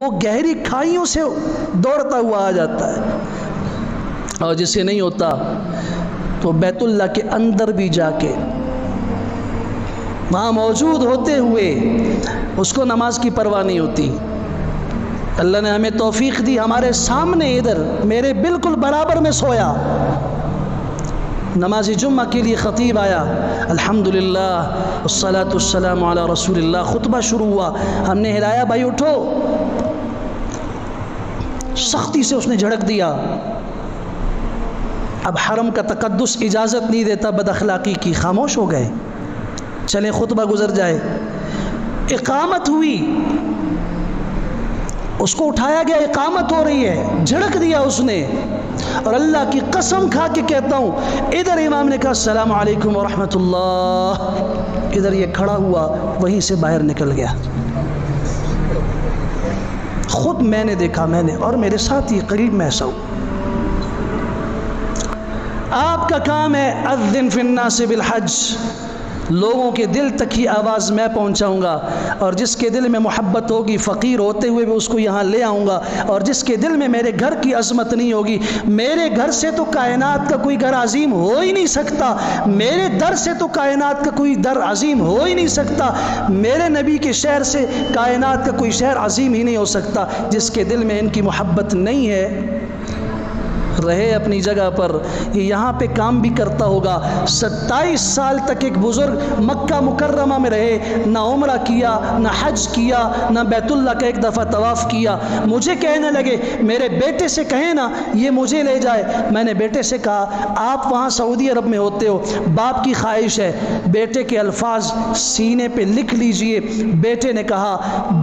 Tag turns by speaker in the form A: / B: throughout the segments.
A: वो गहरी खाइयों से दौड़ता हुआ आ जाता है, और जिसे नहीं होता तो बैतुल्लाह के अंदर भी जाके वहाँ मौजूद होते हुए उसको नमाज की परवाह नहीं होती। अल्लाह ने हमें तौफीक दी, हमारे सामने इधर मेरे बिल्कुल बराबर में सोया। नमाज जुम्मा के लिए ख़तीब आया, अल्हम्दुलिल्लाह वस्सलातु वस्सलामु अला रसूलिल्लाह, खुतबा शुरू हुआ। हमने हिलाया, भाई उठो। सख्ती से उसने झड़क दिया। अब हरम का तकद्दुस इजाज़त नहीं देता बदअखलाक़ी की, खामोश हो गए। चले खुतबा गुजर जाए। इकामत हुई, उसको उठाया गया, इकामत हो रही है, झड़क दिया उसने। और अल्लाह की कसम खा के कहता हूँ, इधर इमाम ने कहा अस्सलामु अलैकुम व रहमतुल्लाह, इधर ये खड़ा हुआ, वहीं से बाहर निकल गया। खुद मैंने देखा, मैंने और मेरे साथ ही करीब में ऐसा हूँ। आपका काम है अज़्ज़िन फिन्नास बिल हज, लोगों के दिल तक ही आवाज़ मैं पहुंचाऊंगा, और जिसके दिल में मोहब्बत होगी फ़कीर होते हुए भी उसको यहाँ ले आऊँगा, और जिसके दिल में मेरे घर की अज़मत नहीं होगी, मेरे घर से तो कायनात का कोई घर अजीम हो ही नहीं सकता, मेरे दर से तो कायनात का कोई दर अजीम हो ही नहीं सकता, मेरे नबी के शहर से कायनात का कोई शहर अजीम ही नहीं हो सकता। जिसके दिल में इनकी मोहब्बत नहीं है रहे अपनी जगह पर, ये यहाँ पे काम भी करता होगा। 27 साल तक एक बुज़ुर्ग मक्का मुकर्रमा में रहे, ना उम्रा किया, ना हज किया, ना बैतुल्लाह का एक दफ़ा तवाफ़ किया। मुझे कहने लगे मेरे बेटे से कहें ना ये मुझे ले जाए। मैंने बेटे से कहा आप वहाँ सऊदी अरब में होते हो, बाप की ख्वाहिश है, बेटे के अल्फाज सीने पे लिख लीजिए। बेटे ने कहा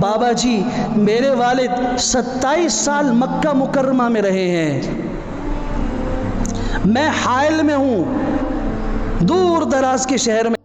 A: बाबा जी मेरे वालिद 27 साल मक्का मुकर्रमा में रहे हैं, मैं हाइल में हूँ, दूर दराज के शहर में।